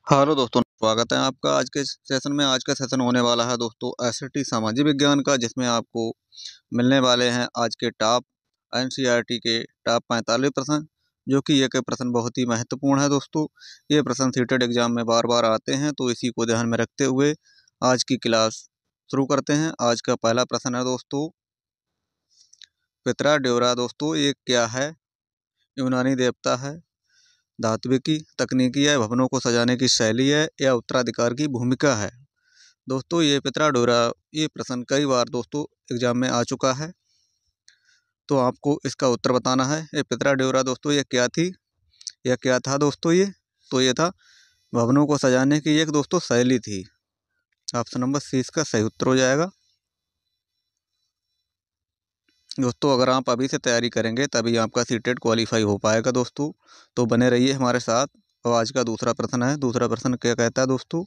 Hello दोस्तों, स्वागत है आपका आज के सेशन में। आज का सेशन होने वाला है दोस्तों एसटी सामाजिक विज्ञान का, जिसमें आपको मिलने वाले हैं आज के टॉप एनसीईआरटी के टॉप 45 प्रश्न, जो कि ये के प्रश्न बहुत ही महत्वपूर्ण है दोस्तों। ये प्रश्न सीटेड एग्जाम में बार बार आते हैं, तो इसी को ध्यान में रखते हुए आज की क्लास शुरू करते हैं। आज का पहला प्रश्न है दोस्तों, पितरा ड्योरा दोस्तों ये क्या है? यूनानी देवता है, धात्विकी तकनीकी है, भवनों को सजाने की शैली है, या उत्तराधिकार की भूमिका है? दोस्तों ये पितरा डोरा ये प्रश्न कई बार दोस्तों एग्जाम में आ चुका है, तो आपको इसका उत्तर बताना है। ये पितरा डोरा दोस्तों ये क्या थी, यह क्या था दोस्तों? ये था भवनों को सजाने की एक दोस्तों शैली थी। ऑप्शन नंबर सी इसका सही उत्तर हो जाएगा। दोस्तों अगर आप अभी से तैयारी करेंगे तभी आपका सीटेट क्वालिफाई हो पाएगा दोस्तों, तो बने रहिए हमारे साथ। और आज का दूसरा प्रश्न है। दूसरा प्रश्न क्या कहता है दोस्तों,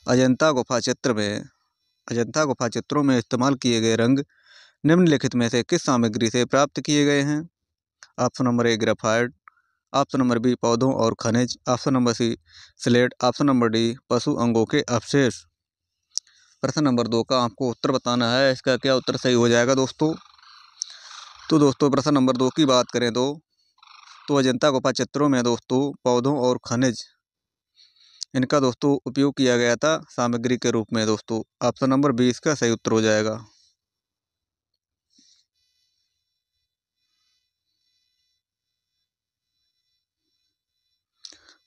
अजंता गुफा चित्र में अजंता गुफा चित्रों में इस्तेमाल किए गए रंग निम्नलिखित में से किस सामग्री से प्राप्त किए गए हैं? Option number A graphite, option number B पौधों और खनिज, option number C slate, option number D पशु अंगों के अवशेष। प्रश्न नंबर 2 का आपको उत्तर बताना है। इसका क्या उत्तर सही हो जाएगा दोस्तों? तो दोस्तों प्रश्न नंबर 2 की बात करें तो अजंता गुफा चित्रों में दोस्तों पौधों और खनिज इनका दोस्तों उपयोग किया गया था सामग्री के रूप में दोस्तों। ऑप्शन नंबर बी इसका सही उत्तर हो जाएगा।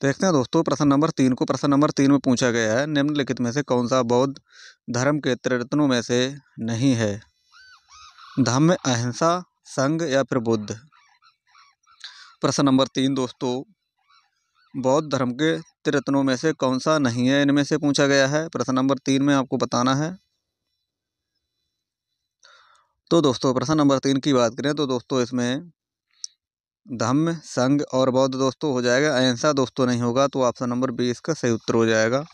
देखते हैं दोस्तों प्रश्न नंबर 3 को। प्रश्न नंबर 3 में पूछा गया है, निम्नलिखित में से कौन सा बौद्ध धर्म के त्रिरत्नों में से नहीं है? धम्म, अहिंसा, संघ या फिर बुद्ध? प्रश्न नंबर 3 दोस्तों, बौद्ध धर्म के त्रिरत्नों में से कौन सा नहीं है, इनमें से पूछा गया है। प्रश्न नंबर 3 में आपको बताना है। तो दोस्तों प्रश्न नंबर 3 की बात करें तो दोस्तों इसमें धम्म, संघ और बौद्ध दोस्तों हो जाएगा, अहिंसा दोस्तों नहीं होगा। तो ऑप्शन नंबर बी इसका सही उत्तर हो जाएगा।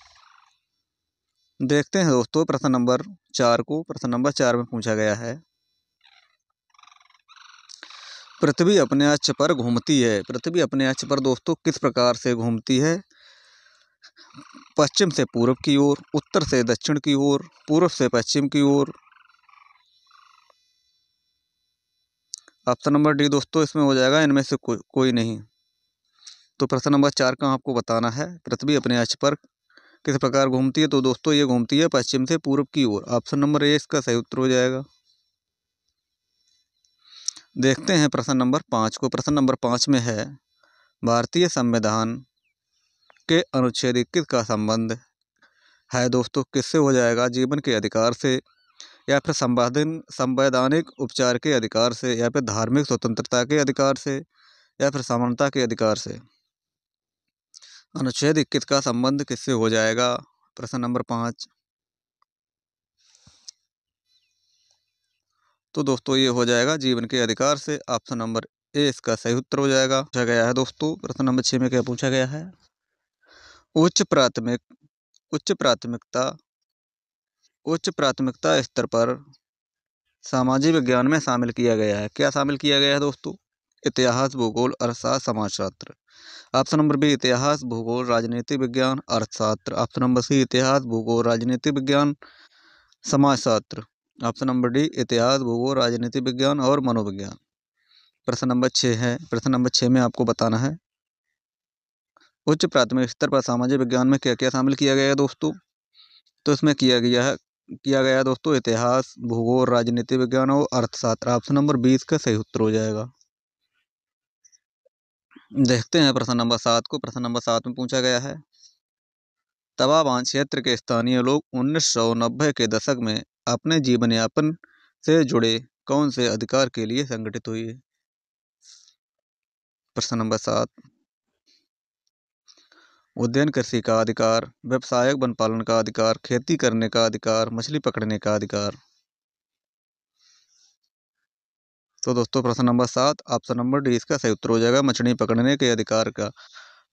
देखते हैं दोस्तों प्रश्न नंबर 4 को। प्रश्न नंबर 4 में पूछा गया है, पृथ्वी अपने अक्ष पर घूमती है। पृथ्वी अपने अक्ष पर दोस्तों किस प्रकार से घूमती है? पश्चिम से पूर्व की ओर, उत्तर से दक्षिण की ओर, पूर्व से पश्चिम की ओर? ऑप्शन नंबर डी दोस्तों इसमें हो जाएगा इनमें से कोई नहीं। तो प्रश्न नंबर 4 का आपको बताना है, पृथ्वी अपने अक्ष पर किस प्रकार घूमती है? तो दोस्तों ये घूमती है पश्चिम से पूर्व की ओर। ऑप्शन नंबर ए इसका सही उत्तर हो जाएगा। देखते हैं प्रश्न नंबर 5 को। प्रश्न नंबर 5 में है, भारतीय संविधान के अनुच्छेद 21 का संबंध है दोस्तों किससे हो जाएगा? जीवन के अधिकार से, या फिर संवैधानिक उपचार के अधिकार से, या फिर धार्मिक स्वतंत्रता के अधिकार से, या फिर समानता के अधिकार से? अनुच्छेद 21 का संबंध किससे हो जाएगा? प्रश्न नंबर 5। तो दोस्तों ये हो जाएगा जीवन के अधिकार से। ऑप्शन नंबर ए इसका सही उत्तर हो जाएगा। पूछा गया है दोस्तों प्रश्न नंबर 6 में क्या पूछा गया है, उच्च प्राथमिक उच्च प्राथमिकता उच्च प्राथमिकता स्तर पर सामाजिक विज्ञान में शामिल किया गया है। क्या शामिल किया गया है दोस्तों? इतिहास, भूगोल, अर्थशास्त्र, समाजशास्त्र। ऑप्शन नंबर बी इतिहास, भूगोल, राजनीति विज्ञान, अर्थशास्त्र। ऑप्शन नंबर सी इतिहास, भूगोल, राजनीति विज्ञान, समाजशास्त्र। ऑप्शन नंबर डी इतिहास, भूगोल, राजनीति विज्ञान और मनोविज्ञान। प्रश्न नंबर 6 है। प्रश्न नंबर 6 में आपको बताना है, उच्च प्राथमिक स्तर पर सामाजिक विज्ञान में क्या क्या शामिल किया गया है दोस्तों? तो इसमें किया गया है दोस्तों इतिहास, भूगोल, राजनीति विज्ञान और अर्थशास्त्र। ऑप्शन नंबर 20 का सही उत्तर हो जाएगा। देखते हैं प्रश्न नंबर 7 को। प्रश्न नंबर 7 में पूछा गया है, तवा बांध क्षेत्र के स्थानीय लोग 1990 के दशक में अपने जीवन यापन से जुड़े कौन से अधिकार के लिए संगठित हुए? प्रश्न नंबर 7, उद्यान कृषि का अधिकार, व्यावसायिक वन पालन का अधिकार, खेती करने का अधिकार, मछली पकड़ने का अधिकार। तो दोस्तों प्रश्न नंबर 7 ऑप्शन नंबर डी इसका सही उत्तर हो जाएगा, मछली पकड़ने के अधिकार का।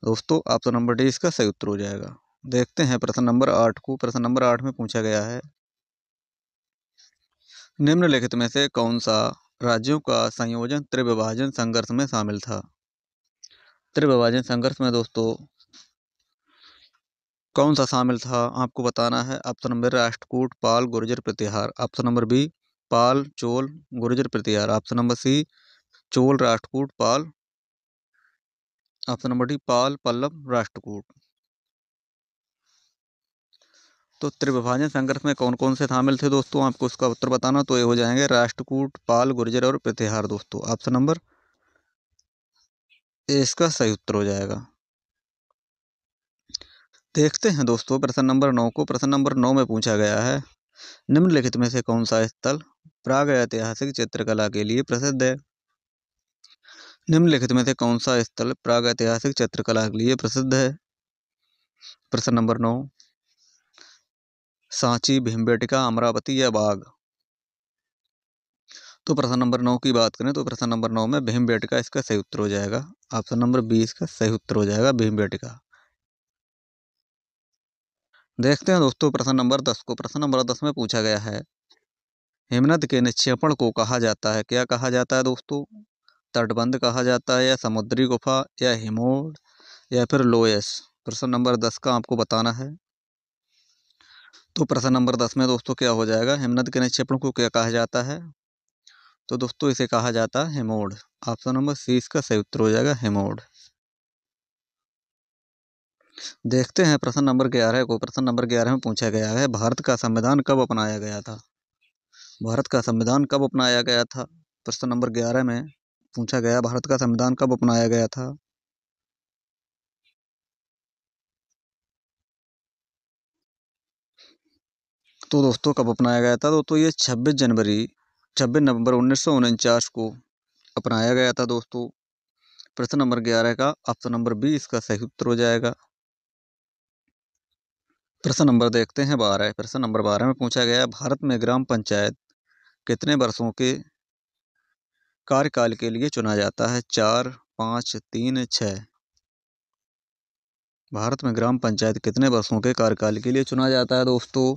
दोस्तों ऑप्शन नंबर डी इसका सही उत्तर हो जाएगा। देखते हैं प्रश्न नंबर 8 को। प्रश्न नंबर 8 में पूछा गया है, निम्नलिखित में से कौन सा राज्यों का संयोजन त्रिविभाजन संघर्ष में शामिल था? त्रिविभाजन संघर्ष में दोस्तों कौन सा शामिल था आपको बताना है। Option number Rashtrakuta, Pala, Gurjara, Pratihara. Option number B Pala, Chola, Gurjara, Pratihara. Option number C Chola, Rashtrakuta, Pala. Option number D Pala, Pallava, Rashtrakuta. तो त्रिविभाजन संघर्ष में कौन कौन से शामिल थे दोस्तों, आपको इसका उत्तर बताना। तो ये हो जाएंगे राष्ट्रकूट, पाल, गुर्जर और प्रतिहार दोस्तों। ऑप्शन नंबर ए इसका सही उत्तर हो जाएगा। देखते हैं दोस्तों प्रश्न नंबर 9 को। प्रश्न नंबर 9 में पूछा गया है, निम्नलिखित में से कौन सा स्थल प्राग ऐतिहासिक चित्रकला के लिए प्रसिद्ध है। निम्नलिखित में से कौन सा स्थल प्राग ऐतिहासिक चित्रकला के लिए प्रसिद्ध है। प्रश्न नंबर 9, सांची, भीमबेटका, अमरावती या बाग। तो प्रश्न नंबर 9 की बात करें तो प्रश्न नंबर 9 में भीमबेटका इसका सही उत्तर हो जाएगा। ऑप्शन नंबर 20 का सही उत्तर हो जाएगा भीमबेटका। देखते हैं दोस्तों प्रश्न नंबर 10 को। प्रश्न नंबर 10 में पूछा गया है, हिमनद के निक्षेपण को कहा जाता है, क्या कहा जाता है दोस्तों। तटबंध कहा जाता है, या समुद्री गुफा, या हिमोड, या फिर लोयस। प्रश्न नंबर 10 का आपको बताना है। तो प्रश्न नंबर 10 में दोस्तों क्या हो जाएगा, हिमनद के निक्षेपण को क्या कहा जाता है। तो दोस्तों इसे कहा जाता है हिमोड। ऑप्शन नंबर सी इसका सही उत्तर हो जाएगा हिमोड। देखते हैं प्रश्न नंबर 11 को। प्रश्न नंबर 11 में पूछा गया है, भारत का संविधान कब अपनाया गया था। भारत का संविधान कब अपनाया गया था। प्रश्न नंबर 11 में पूछा गया, भारत का संविधान कब अपनाया गया था। तो दोस्तों कब अपनाया गया था, तो ये 26 नवंबर 1949 को अपनाया गया था दोस्तों। प्रश्न नंबर 11 का ऑप्शन नंबर बी इसका सही उत्तर हो जाएगा। प्रश्न नंबर देखते हैं 12। प्रश्न नंबर 12 में पूछा गया, भारत में ग्राम पंचायत कितने वर्षों के कार्यकाल के लिए चुना जाता है। 4, 5, 3, 6। भारत में ग्राम पंचायत कितने वर्षों के कार्यकाल के लिए चुना जाता है दोस्तों।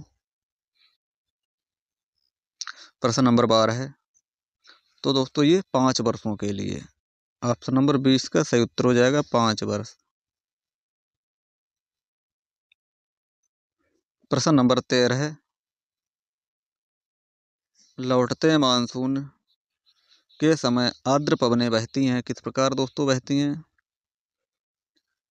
प्रश्न नंबर 12 है, तो दोस्तों ये 5 वर्षों के लिए। ऑप्शन नंबर 20 का सही उत्तर हो जाएगा 5 वर्ष। प्रश्न नंबर 13 है, लौटते मानसून के समय आर्द्र पवनें बहती हैं, किस प्रकार दोस्तों बहती हैं।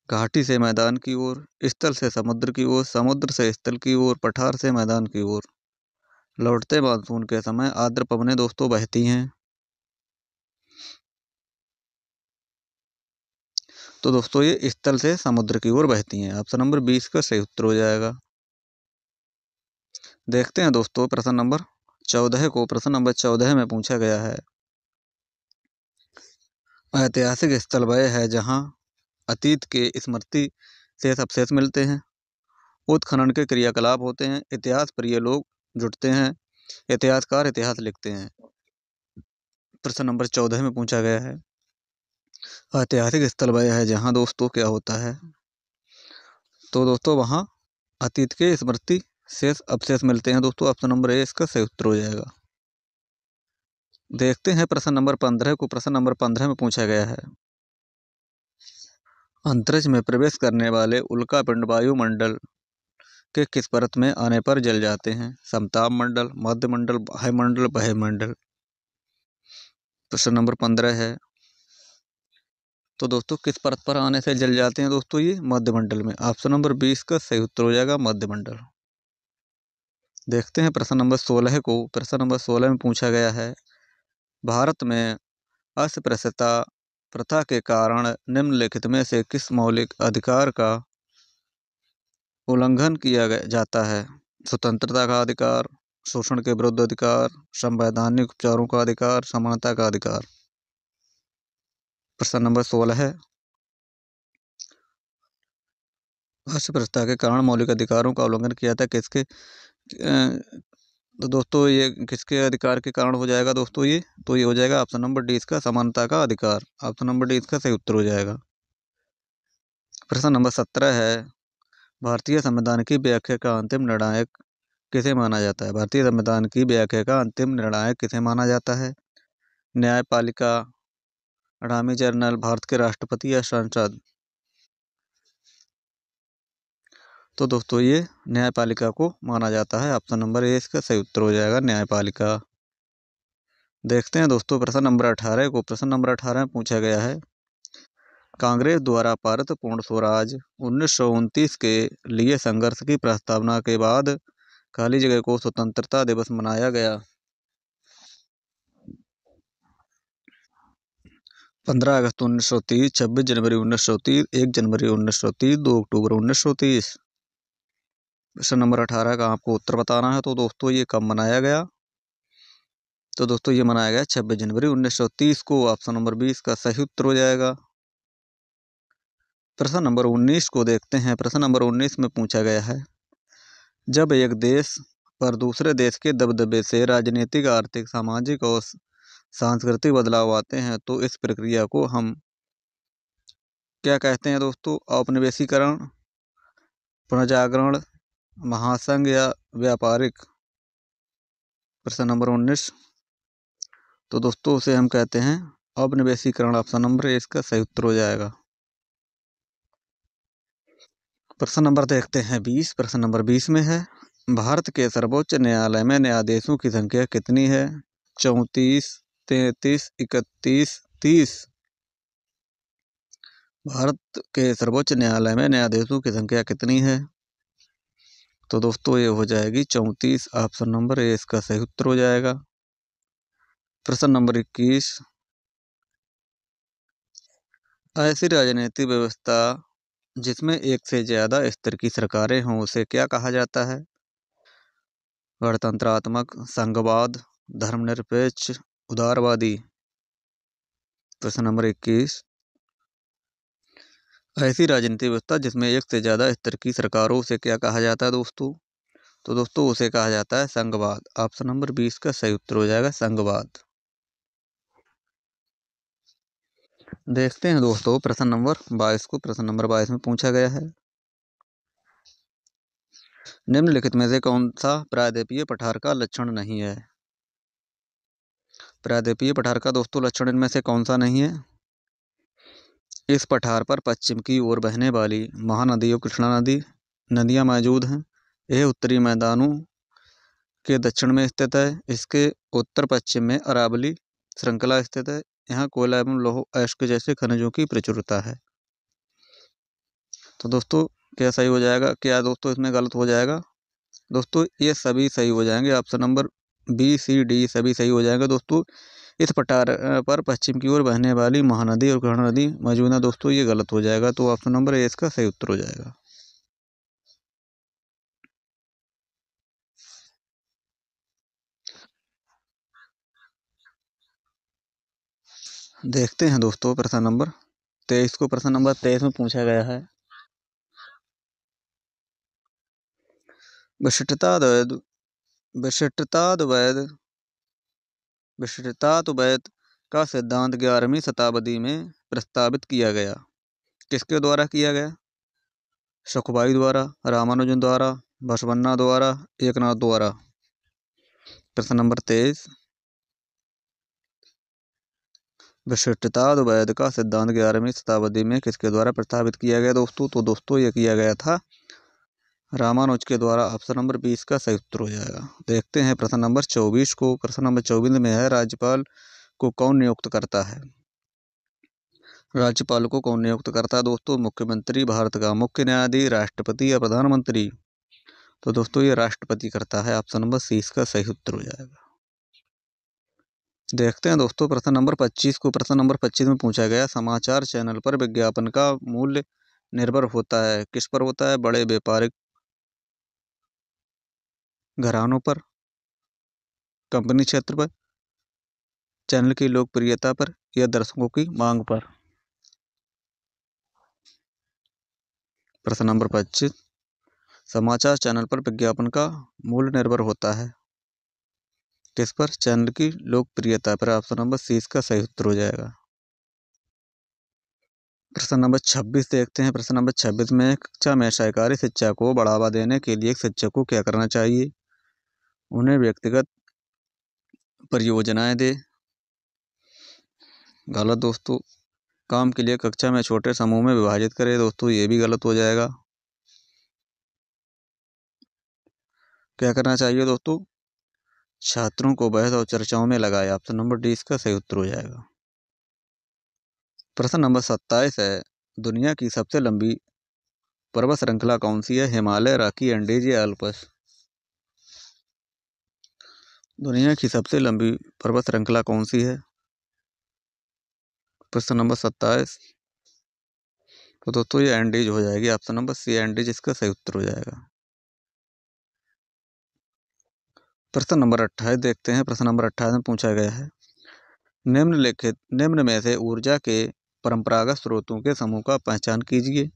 घाटी से मैदान की ओर, स्थल से समुद्र की ओर, समुद्र से स्थल की ओर, पठार से मैदान की ओर। लौटते मानसून के समय आर्द्र पवनें दोस्तों बहती हैं। तो दोस्तों ये स्थल से समुद्र की ओर बहती हैं। ऑप्शन नंबर 20 का सही उत्तर हो जाएगा। देखते हैं दोस्तों प्रश्न नंबर 14 को। प्रश्न नंबर 14 में पूछा गया है, ऐतिहासिक स्थल वह है जहाँ अतीत के स्मृति शेष अवशेष मिलते हैं, उत्खनन के क्रियाकलाप होते हैं, इतिहास प्रिय लोग जुटते हैं, इतिहासकार इतिहास लिखते हैं। प्रश्न नंबर 14 में पूछा गया है, ऐतिहासिक स्थल वह है जहाँ दोस्तों क्या होता है। तो दोस्तों वहाँ अतीत के स्मृति शेष अवशेष मिलते हैं दोस्तों। ऑप्शन नंबर ए इसका सही उत्तर हो जाएगा। देखते हैं प्रश्न नंबर 15 को। प्रश्न नंबर 15 में पूछा गया है, अंतरिक्ष में प्रवेश करने वाले उल्कापिंड वायुमंडल के किस परत में आने पर जल जाते हैं। समताप मंडल, मध्य मंडल, वायुमंडल, बहिर्मंडल। प्रश्न नंबर 15 है, तो दोस्तों किस परत पर आने से जल जाते हैं दोस्तों, ये मध्यमंडल में। ऑप्शन नंबर 20 का सही उत्तर हो जाएगा मध्यमंडल। देखते हैं प्रश्न नंबर 16 को। प्रश्न नंबर 16 में पूछा गया है, भारत में अस्पृश्यता प्रथा के कारण निम्नलिखित में से किस मौलिक अधिकार का उल्लंघन किया जाता है। स्वतंत्रता का अधिकार, शोषण के विरुद्ध अधिकार, संवैधानिक उपचारों का अधिकार, समानता का अधिकार। प्रश्न नंबर 16 है, अस्पृश्यता के कारण मौलिक अधिकारों का उल्लंघन किया था किसके तो दोस्तों ये किसके अधिकार के कारण हो जाएगा दोस्तों, ये तो ये हो जाएगा ऑप्शन नंबर डी इसका समानता का अधिकार। ऑप्शन नंबर डी इसका सही उत्तर हो जाएगा। प्रश्न नंबर 17 है, भारतीय संविधान की व्याख्या का अंतिम निर्णायक किसे माना जाता है। भारतीय संविधान की व्याख्या का अंतिम निर्णायक किसे माना जाता है। न्यायपालिका, अटॉर्नी जनरल, भारत के राष्ट्रपति या संसद। तो दोस्तों ये न्यायपालिका को माना जाता है। ऑप्शन नंबर ए इसका सही उत्तर हो जाएगा, न्यायपालिका। देखते हैं दोस्तों प्रश्न नंबर 18 को। प्रश्न नंबर 18 में पूछा गया है, कांग्रेस द्वारा पारित पूर्ण स्वराज 1929 के लिए संघर्ष की प्रस्तावना के बाद खाली जगह को स्वतंत्रता दिवस मनाया गया। 15 अगस्त 1930, 26 जनवरी 1930, 1 जनवरी 1930, 2 अक्टूबर 1930। प्रश्न नंबर 18 का आपको उत्तर बताना है। तो दोस्तों ये कब मनाया गया? तो दोस्तों ये मनाया गया 26 जनवरी 1930 को। ऑप्शन नंबर 20 का सही उत्तर हो जाएगा। प्रश्न नंबर 19 को देखते हैं। प्रश्न नंबर 19 में पूछा गया है, जब एक देश पर दूसरे देश के दबदबे से राजनीतिक, आर्थिक, सामाजिक और सांस्कृतिक बदलाव आते हैं तो इस प्रक्रिया को हम क्या कहते हैं दोस्तों? औपनिवेशीकरण, पुनर्जागरण, महासंघ या व्यापारिक? प्रश्न नंबर 19, तो दोस्तों उसे हम कहते हैं औपनिवेशीकरण। ऑप्शन नंबर ए इसका सही उत्तर हो जाएगा। प्रश्न नंबर देखते हैं 20। प्रश्न नंबर 20 में है, भारत के सर्वोच्च न्यायालय में न्यायाधीशों की संख्या कितनी है? 34, 33, 31, 30। भारत के सर्वोच्च न्यायालय में न्यायाधीशों की संख्या कितनी है? तो दोस्तों ये हो जाएगी 34। ऑप्शन नंबर ए इसका सही उत्तर हो जाएगा। प्रश्न नंबर 21, ऐसी राजनीतिक व्यवस्था जिसमें एक से ज्यादा स्तर की सरकारें हों उसे क्या कहा जाता है? गणतंत्रात्मक, संघवाद, धर्मनिरपेक्ष, उदारवादी? प्रश्न नंबर 21, ऐसी राजनीतिक व्यवस्था जिसमें एक से ज्यादा स्तर की सरकारों से क्या कहा जाता है दोस्तों? तो दोस्तों उसे कहा जाता है संघवाद। ऑप्शन नंबर 20 का सही उत्तर हो जाएगा, संघवाद। देखते हैं दोस्तों प्रश्न नंबर 22 को। प्रश्न नंबर 22 में पूछा गया है, निम्नलिखित में से कौन सा प्रायद्वीपीय पठार का लक्षण नहीं है? प्रायद्वीपीय पठार का दोस्तों लक्षण इनमें से कौन सा नहीं है? इस पठार पर पश्चिम की ओर बहने वाली महानदी और कृष्णा नदी नदियां मौजूद हैं। यह उत्तरी मैदानों के दक्षिण में स्थित है। इसके उत्तर पश्चिम में अरावली श्रृंखला स्थित है। यहाँ कोयला एवं लौह अयस्क जैसे खनिजों की प्रचुरता है। तो दोस्तों क्या सही हो जाएगा? क्या दोस्तों इसमें गलत हो जाएगा? दोस्तों ये सभी सही हो जाएंगे। ऑप्शन नंबर बी, सी, डी सभी सही हो जाएंगे दोस्तों। इस पठार पर पश्चिम की ओर बहने वाली महानदी और कृष्णा नदी मौजूद है दोस्तों, ये गलत हो जाएगा। तो ऑप्शन नंबर ए इसका सही उत्तर हो जाएगा। देखते हैं दोस्तों प्रश्न नंबर 23 को। प्रश्न नंबर 23 में पूछा गया है, विशिष्टताद्वैत विशिष्टताद्वैत विशिष्टताद्वैत का सिद्धांत 11वीं शताब्दी में प्रस्तावित किया गया। किसके द्वारा किया गया? सुखबाई द्वारा, रामानुजन द्वारा, बसवन्ना द्वारा, एकनाथ द्वारा? प्रश्न नंबर 23, विशिष्टताद्वैत का सिद्धांत 11वीं शताब्दी में किसके द्वारा प्रस्तावित किया गया दोस्तों? तो दोस्तों ये किया गया था रामानुज के द्वारा। ऑप्शन नंबर 20 का सही उत्तर हो जाएगा। देखते हैं प्रश्न नंबर 24 को। प्रश्न नंबर 24 में है, राज्यपाल को कौन नियुक्त करता है? राज्यपाल को कौन नियुक्त करता है दोस्तों? मुख्यमंत्री, भारत का मुख्य न्यायाधीश, राष्ट्रपति या प्रधानमंत्री? तो दोस्तों ये राष्ट्रपति करता है। ऑप्शन नंबर सी इसका सही उत्तर हो जाएगा। देखते हैं दोस्तों प्रश्न नंबर 25 को। प्रश्न नंबर 25 में पूछा गया, समाचार चैनल पर विज्ञापन का मूल्य निर्भर होता है किस पर होता है? बड़े व्यापारिक घरानों पर, कंपनी क्षेत्र पर, चैनल की लोकप्रियता पर या दर्शकों की मांग पर? प्रश्न नंबर 25, समाचार चैनल पर विज्ञापन का मूल्य निर्भर होता है किस पर? चैनल की लोकप्रियता पर। ऑप्शन नंबर सी इसका सही उत्तर हो जाएगा। प्रश्न नंबर 26 देखते हैं। प्रश्न नंबर 26 में, कक्षा में सहकारी शिक्षा को बढ़ावा देने के लिए एक शिक्षक को क्या करना चाहिए? उन्हें व्यक्तिगत परियोजनाएं दे। गलत दोस्तों। काम के लिए कक्षा में छोटे समूह में विभाजित करे दोस्तों, ये भी गलत हो जाएगा। क्या करना चाहिए दोस्तों? छात्रों को बहस और चर्चाओं में लगाए। ऑप्शन नंबर डी इसका सही उत्तर हो जाएगा। प्रश्न नंबर 27 है, दुनिया की सबसे लंबी पर्वत श्रृंखला कौन सी है? हिमालय, रॉकी, एंडीज या अल्पस? दुनिया की सबसे लंबी पर्वत श्रृंखला कौन सी है? प्रश्न नंबर 27। तो दोस्तों ये एंडीज हो जाएगी। ऑप्शन नंबर सी एंडीज इसका सही उत्तर हो जाएगा। प्रश्न नंबर 28 देखते हैं। प्रश्न नंबर 28 में पूछा गया है, निम्न में से ऊर्जा के परंपरागत स्रोतों के समूह का पहचान कीजिए।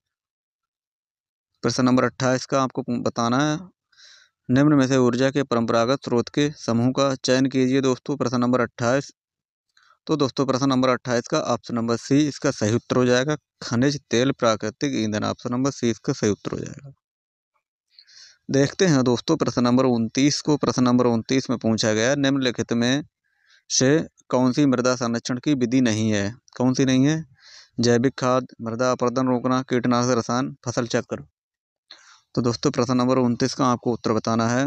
प्रश्न नंबर 28 का आपको बताना है, निम्न में से ऊर्जा के परंपरागत स्रोत के समूह का चयन कीजिए दोस्तों। प्रश्न नंबर 28। तो दोस्तों प्रश्न नंबर 28 का ऑप्शन नंबर सी इसका सही उत्तर हो जाएगा। खनिज तेल, प्राकृतिक ईंधन। ऑप्शन नंबर सी इसका सही उत्तर हो जाएगा। देखते हैं दोस्तों प्रश्न नंबर 29 को। प्रश्न नंबर 29 में पूछा गया, निम्नलिखित में से कौन सी मृदा संरक्षण की विधि नहीं है? कौन सी नहीं है? जैविक खाद, मृदा अपरदन रोकना, कीटनाशक रसायन, फसल चक्र। तो दोस्तों प्रश्न नंबर 29 का आपको उत्तर बताना है।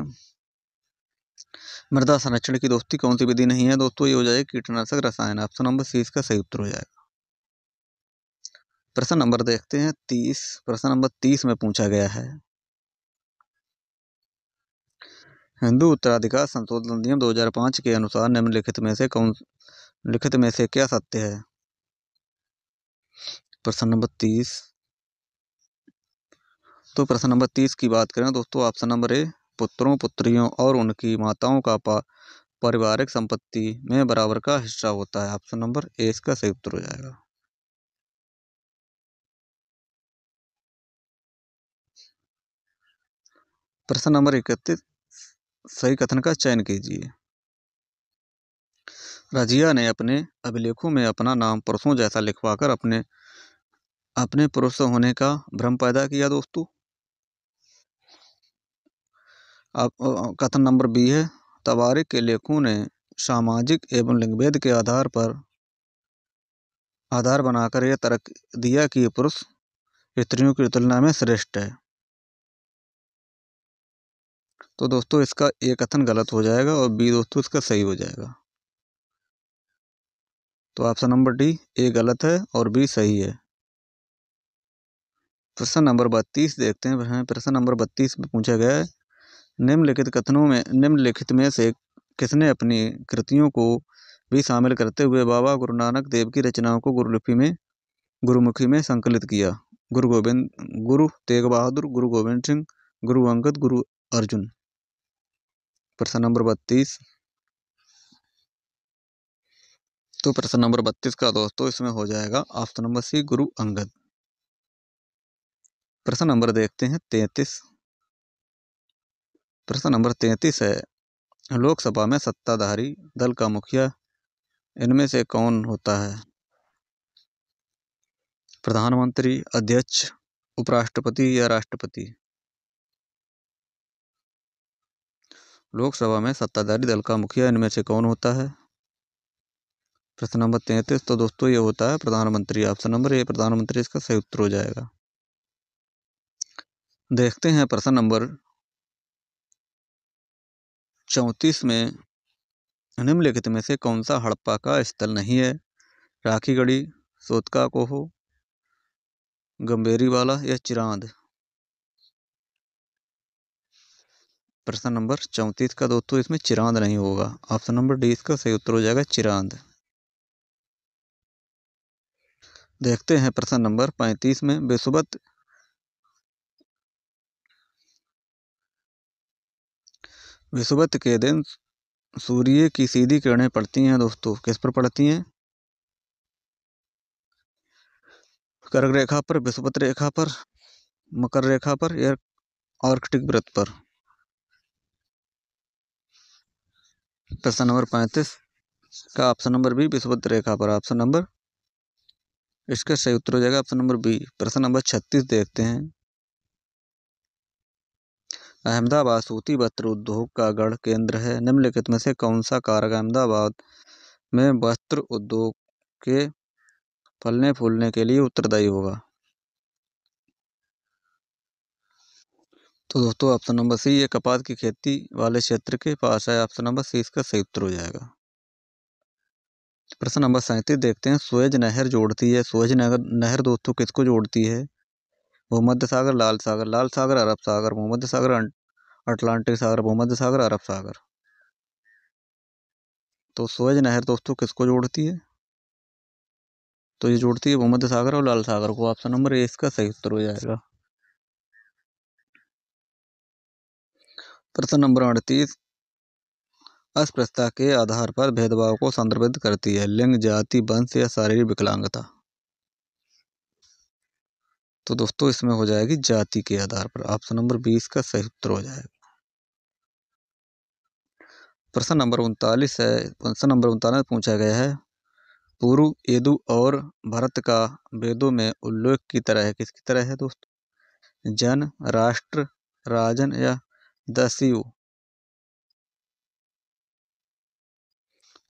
मृदा संरक्षण की दोस्ती कौन सी विधि नहीं है दोस्तों? ये हो जाएगी कीटनाशक रसायन। ऑप्शन नंबर सी इसका सही उत्तर हो जाएगा। प्रश्न नंबर देखते हैं 30। प्रश्न नंबर 30 में पूछा गया है, हिंदू उत्तराधिकार संशोधन अधिनियम 2005 के अनुसार निम्नलिखित में से क्या सत्य है? प्रश्न नंबर 30। तो प्रश्न नंबर 30 की बात करें दोस्तों, ऑप्शन नंबर ए, पुत्रों पुत्रियों और उनकी माताओं का पारिवारिक संपत्ति में बराबर का हिस्सा होता है। ऑप्शन नंबर ए इसका सही उत्तर हो जाएगा। प्रश्न नंबर 31, सही कथन का चयन कीजिए। रजिया ने अपने अभिलेखों में अपना नाम पुरुषों जैसा लिखवाकर अपने अपने पुरुष होने का भ्रम पैदा किया दोस्तों। कथन नंबर बी है, तवारिक के लेखों ने सामाजिक एवं लिंगभेद के आधार बनाकर यह तर्क दिया कि पुरुष स्त्रियों की तुलना में श्रेष्ठ है। तो दोस्तों इसका ए कथन गलत हो जाएगा और बी दोस्तों इसका सही हो जाएगा। तो ऑप्शन नंबर डी ए गलत है और बी सही है। प्रश्न नंबर 32 देखते हैं। प्रश्न नंबर 32 में पूछा गया है, निम्नलिखित में से किसने अपनी कृतियों को भी शामिल करते हुए बाबा गुरु नानक देव की रचनाओं को गुरुमुखी में संकलित किया? गुरु तेग बहादुर, गुरु गोविंद सिंह, गुरु अंगद, गुरु अर्जुन। प्रश्न नंबर 32। तो प्रश्न नंबर 32 का दोस्तों इसमें हो जाएगा ऑप्शन नंबर सी, गुरु अंगद। प्रश्न नंबर देखते हैं 33। प्रश्न नंबर 33 है, लोकसभा में सत्ताधारी दल का मुखिया इनमें से कौन होता है? प्रधानमंत्री, अध्यक्ष, उपराष्ट्रपति या राष्ट्रपति? लोकसभा में सत्ताधारी दल का मुखिया इनमें से कौन होता है? प्रश्न नंबर 33। तो दोस्तों ये होता है प्रधानमंत्री। ऑप्शन नंबर ए प्रधानमंत्री इसका सही उत्तर हो जाएगा। देखते हैं प्रश्न नंबर 34 में, निम्नलिखित में से कौन सा हड़प्पा का स्थल नहीं है? राखीगढ़ी, सोतका कोहो, गंभीरीवाला या चिरांद? प्रश्न नंबर 34 का दोस्तों इसमें चिरांद नहीं होगा। ऑप्शन नंबर डी इसका सही उत्तर हो जाएगा, चिरांद। देखते हैं प्रश्न नंबर 35 में, विषुवत के दिन सूर्य की सीधी किरणें पड़ती हैं दोस्तों, किस पर पड़ती हैं? कर्क रेखा पर, विषुवत रेखा पर, मकर रेखा पर या आर्कटिक वृत्त पर? प्रश्न नंबर 35 का ऑप्शन नंबर बी, विषुवत रेखा पर। ऑप्शन नंबर इसका सही उत्तर हो जाएगा ऑप्शन नंबर बी। प्रश्न नंबर 36 देखते हैं, अहमदाबाद सूती वस्त्र उद्योग का गढ़ केंद्र है। निम्नलिखित में से कौन सा कारक अहमदाबाद में वस्त्र उद्योग के फलने फूलने के लिए उत्तरदायी होगा? तो दोस्तों ऑप्शन नंबर सी, ये कपास की खेती वाले क्षेत्र के पास है। ऑप्शन नंबर सी इसका सही उत्तर हो जाएगा। प्रश्न नंबर 37 देखते हैं। सुएज नहर जोड़ती है, सुएज नहर दोस्तों किसको जोड़ती है? भूमध्य सागर, लाल सागर, लाल सागर अरब सागर, भूमध्य सागर अटलांटिक सागर, भूमध्य सागर अरब सागर। तो सुएज नहर दोस्तों किसको जोड़ती है? तो ये जोड़ती है भूमध्य सागर और लाल सागर को। ऑप्शन नंबर ए इसका सही उत्तर हो जाएगा। प्रश्न नंबर 38, अस्पृश्यता के आधार पर भेदभाव को संदर्भित करती है। लिंग, जाति, वंश या शारीरिक विकलांगता। तो दोस्तों इसमें हो जाएगी जाति के आधार पर। ऑप्शन नंबर 20 का सही उत्तर हो जाएगा। प्रश्न नंबर 39 है। प्रश्न नंबर 39 पूछा गया है। पूर्व यदु और भरत का वेदों में उल्लेख की तरह है, किसकी तरह है दोस्तों? जन, राष्ट्र, राजन या दस्यु।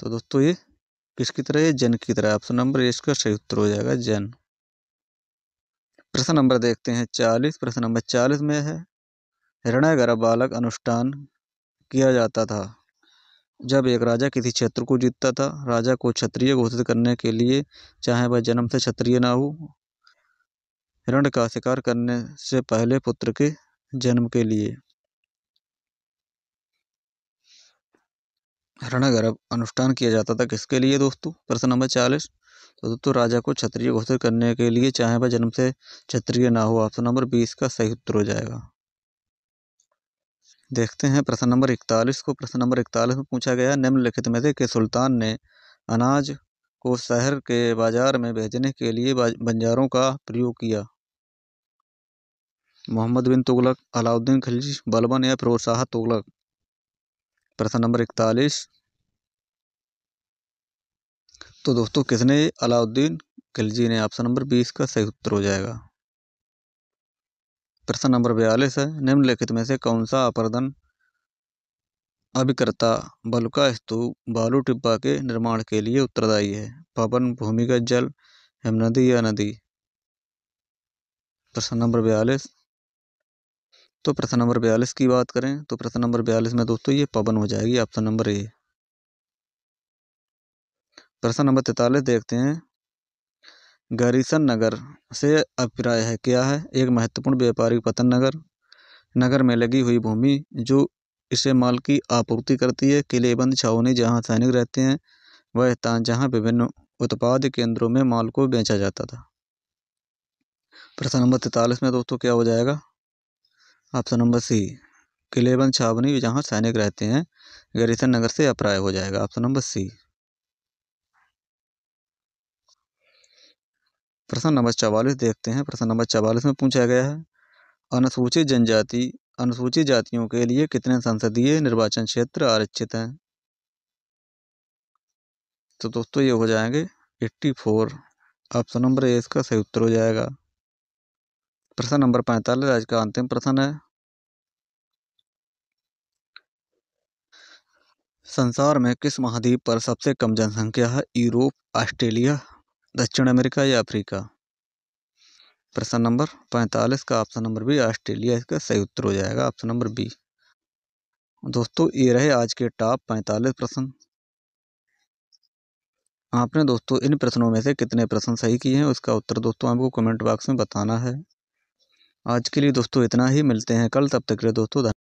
तो दोस्तों ये किसकी तरह है? जन की तरह। ऑप्शन नंबर इसका सही उत्तर हो जाएगा जन। प्रश्न नंबर देखते हैं 40। प्रश्न नंबर 40 में है, हिरण्यगर्भ बालक अनुष्ठान किया जाता था जब एक राजा किसी क्षेत्र को जीतता था। राजा को क्षत्रिय घोषित करने के लिए, चाहे वह जन्म से क्षत्रिय ना हो। हिरण्य का शिकार करने से पहले पुत्र के जन्म के लिए। हिरण्यगर्भ अनुष्ठान किया जाता था किसके लिए दोस्तों? प्रश्न नंबर 40। तो दोस्तों राजा को क्षत्रिय घोषित करने के लिए, चाहे वह जन्म से क्षत्रिय ना हो। ऑप्शन नंबर 20 का सही उत्तर हो जाएगा। देखते हैं प्रश्न नंबर 41 को। प्रश्न नंबर 41 में पूछा गया, निम्नलिखित में से किस सुल्तान ने अनाज को शहर के बाजार में भेजने के लिए बंजारों का प्रयोग किया? मोहम्मद बिन तुगलक, अलाउद्दीन खिलजी, बलबन या फिरोज शाह तुगलक। प्रश्न नंबर 41। तो दोस्तों किसने? अलाउद्दीन खिलजी ने। ऑप्शन नंबर 20 का सही उत्तर हो जाएगा। प्रश्न नंबर 42 है। निम्नलिखित में से कौन सा अपर्दन अभिकर्ता बलुका स्तूप बालू टिब्बा के निर्माण के लिए उत्तरदायी है? पवन, भूमिगत जल, हिमनदी या नदी। प्रश्न नंबर 42। तो प्रश्न नंबर 42 की बात करें तो प्रश्न नंबर 42 में दोस्तों ये पवन हो जाएगी। ऑप्शन नंबर ए। प्रश्न नंबर 43 देखते हैं। गैरीसन नगर से अभिप्राय है क्या है? एक महत्वपूर्ण व्यापारिक पतन नगर, नगर में लगी हुई भूमि जो इसे माल की आपूर्ति करती है, किलेबंद छावनी जहां सैनिक रहते हैं, वह स्थान जहां विभिन्न उत्पाद केंद्रों में माल को बेचा जाता था। प्रश्न नंबर 43 में दोस्तों क्या हो जाएगा? ऑप्शन नंबर सी, किलेबंद छावनी जहां सैनिक रहते हैं, गैरीसन नगर से अभिप्राय हो जाएगा। Option number C. प्रश्न नंबर 44 देखते हैं। प्रश्न नंबर 44 में पूछा गया है, अनुसूचित जातियों के लिए कितने संसदीय निर्वाचन क्षेत्र आरक्षित हैं? तो दोस्तों ये हो जाएंगे 84। ऑप्शन नंबर ए इसका सही उत्तर हो जाएगा। प्रश्न नंबर 45 आज का अंतिम प्रश्न है। संसार में किस महाद्वीप पर सबसे कम जनसंख्या है? यूरोप, ऑस्ट्रेलिया, दक्षिण अमेरिका या अफ्रीका। प्रश्न नंबर 45 का ऑप्शन नंबर बी ऑस्ट्रेलिया इसका सही उत्तर हो जाएगा। Option number B. दोस्तों ये रहे आज के टॉप 45 प्रश्न। आपने दोस्तों इन प्रश्नों में से कितने प्रश्न सही किए हैं उसका उत्तर दोस्तों आपको कमेंट बॉक्स में बताना है। आज के लिए दोस्तों इतना ही, मिलते हैं कल, तब तक के लिए दोस्तों धन्यवाद।